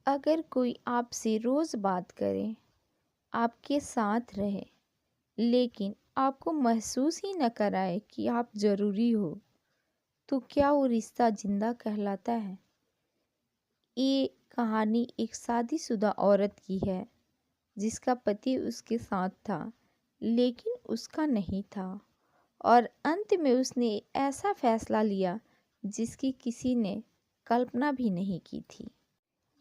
अगर कोई आपसे रोज़ बात करे, आपके साथ रहे, लेकिन आपको महसूस ही न कराए कि आप ज़रूरी हो, तो क्या वो रिश्ता जिंदा कहलाता है? ये कहानी एक शादीशुदा औरत की है जिसका पति उसके साथ था, लेकिन उसका नहीं था और अंत में उसने ऐसा फैसला लिया जिसकी किसी ने कल्पना भी नहीं की थी।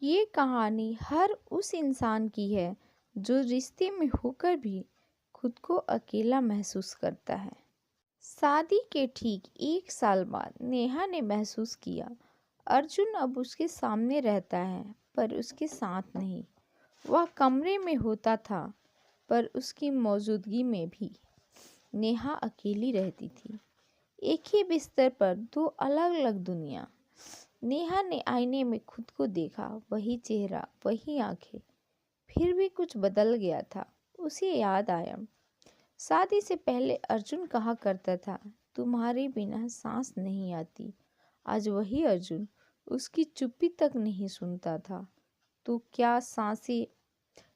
ये कहानी हर उस इंसान की है जो रिश्ते में होकर भी खुद को अकेला महसूस करता है। शादी के ठीक 1 साल बाद नेहा ने महसूस किया अर्जुन अब उसके सामने रहता है पर उसके साथ नहीं। वह कमरे में होता था पर उसकी मौजूदगी में भी नेहा अकेली रहती थी। एक ही बिस्तर पर दो अलग अलग दुनिया। नेहा ने आईने में खुद को देखा, वही चेहरा, वही आंखें, फिर भी कुछ बदल गया था। उसे याद आया शादी से पहले अर्जुन कहा करता था, तुम्हारे बिना सांस नहीं आती। आज वही अर्जुन उसकी चुप्पी तक नहीं सुनता था। तो क्या सांसें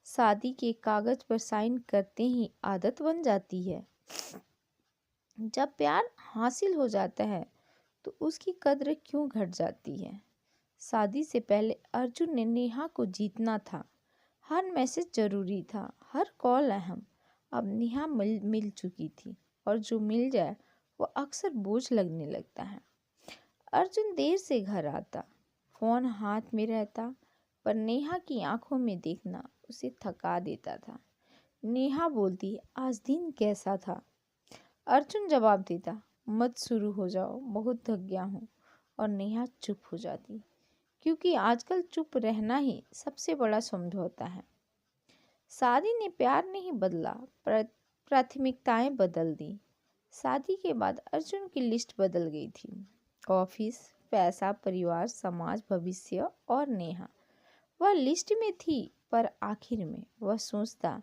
शादी के कागज पर साइन करते ही आदत बन जाती है? जब प्यार हासिल हो जाता है तो उसकी कद्र क्यों घट जाती है? शादी से पहले अर्जुन ने नेहा को जीतना था। हर मैसेज जरूरी था, हर कॉल अहम। अब नेहा मिल चुकी थी और जो मिल जाए वो अक्सर बोझ लगने लगता है। अर्जुन देर से घर आता, फोन हाथ में रहता, पर नेहा की आंखों में देखना उसे थका देता था। नेहा बोलती, आज दिन कैसा था? अर्जुन जवाब देता, मत शुरू हो जाओ, बहुत थक गया हूँ। और नेहा चुप हो जाती, क्योंकि आजकल चुप रहना ही सबसे बड़ा समझौता है। शादी ने प्यार नहीं बदला, प्राथमिकताएं बदल दी। शादी के बाद अर्जुन की लिस्ट बदल गई थी। ऑफिस, पैसा, परिवार, समाज, भविष्य और नेहा। वह लिस्ट में थी पर आखिर में वह सोचता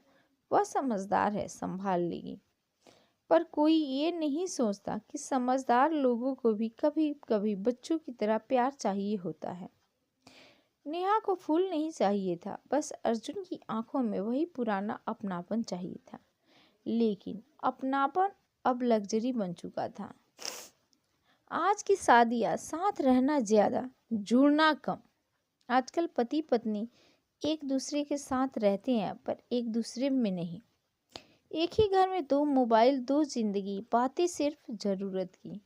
वह समझदार है, संभाल लेगी। पर कोई ये नहीं सोचता कि समझदार लोगों को भी कभी कभी बच्चों की तरह प्यार चाहिए होता है। नेहा को फूल नहीं चाहिए था, बस अर्जुन की आंखों में वही पुराना अपनापन चाहिए था। लेकिन अपनापन अब लग्जरी बन चुका था। आज की शादियां साथ रहना ज्यादा, जुड़ना कम। आजकल पति पत्नी एक दूसरे के साथ रहते हैं पर एक दूसरे में नहीं। एक ही घर में दो मोबाइल, दो जिंदगी, बातें सिर्फ जरूरत की,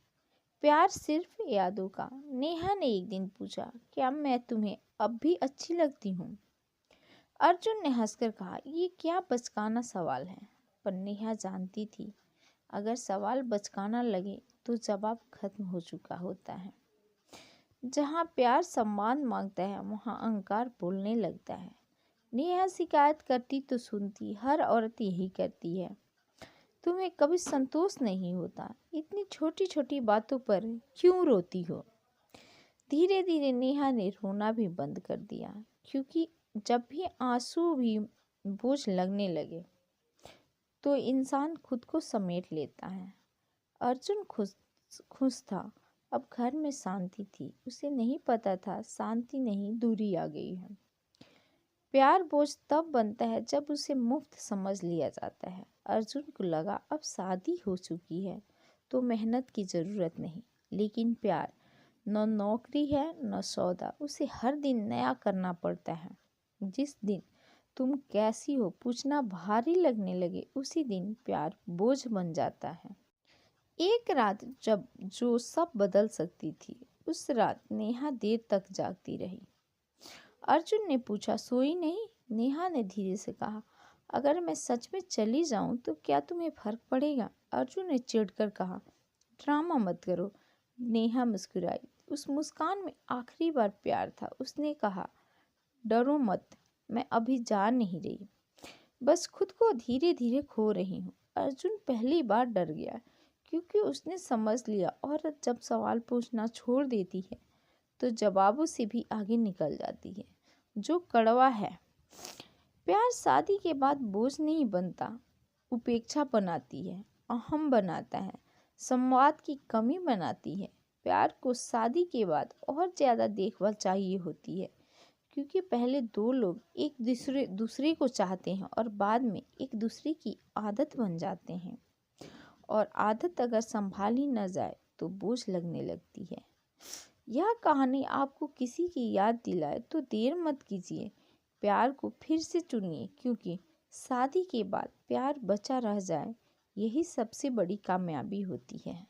प्यार सिर्फ यादों का। नेहा ने एक दिन पूछा, क्या मैं तुम्हें अब भी अच्छी लगती हूँ? अर्जुन ने हंसकर कहा, ये क्या बचकाना सवाल है। पर नेहा जानती थी अगर सवाल बचकाना लगे तो जवाब खत्म हो चुका होता है। जहाँ प्यार सम्मान मांगता है वहाँ अहंकार बोलने लगता है। नेहा शिकायत करती तो सुनती, हर औरत यही करती है। तुम्हें कभी संतोष नहीं होता, इतनी छोटी छोटी बातों पर क्यों रोती हो? धीरे धीरे नेहा ने रोना भी बंद कर दिया, क्योंकि जब भी आंसू भी बोझ लगने लगे तो इंसान खुद को समेट लेता है। अर्जुन खुश खुश था। अब घर में शांति थी। उसे नहीं पता था शांति नहीं, दूरी आ गई है। प्यार बोझ तब बनता है जब उसे मुफ्त समझ लिया जाता है। अर्जुन को लगा अब शादी हो चुकी है तो मेहनत की ज़रूरत नहीं, लेकिन प्यार न नौकरी है न सौदा, उसे हर दिन नया करना पड़ता है। जिस दिन तुम कैसी हो पूछना भारी लगने लगे, उसी दिन प्यार बोझ बन जाता है। एक रात जब जो सब बदल सकती थी, उस रात नेहा देर तक जागती रही। अर्जुन ने पूछा, सोई नहीं? नेहा ने धीरे से कहा, अगर मैं सच में चली जाऊं तो क्या तुम्हें फर्क पड़ेगा? अर्जुन ने चिढ़कर कहा, ड्रामा मत करो। नेहा मुस्कुराई। उस मुस्कान में आखिरी बार प्यार था। उसने कहा, डरो मत, मैं अभी जा नहीं रही, बस खुद को धीरे धीरे खो रही हूँ। अर्जुन पहली बार डर गया, क्योंकि उसने समझ लिया औरत जब सवाल पूछना छोड़ देती है तो जवाबों से भी आगे निकल जाती है, जो कड़वा है। प्यार शादी के बाद बोझ नहीं बनता, उपेक्षा बनाती है, अहम बनाता है, संवाद की कमी बनाती है। प्यार को शादी के बाद और ज़्यादा देखभाल चाहिए होती है, क्योंकि पहले दो लोग एक दूसरे दूसरे को चाहते हैं और बाद में एक दूसरे की आदत बन जाते हैं, और आदत अगर संभाली न जाए तो बोझ लगने लगती है। यह कहानी आपको किसी की याद दिलाए तो देर मत कीजिए, प्यार को फिर से चुनिए, क्योंकि शादी के बाद प्यार बचा रह जाए यही सबसे बड़ी कामयाबी होती है।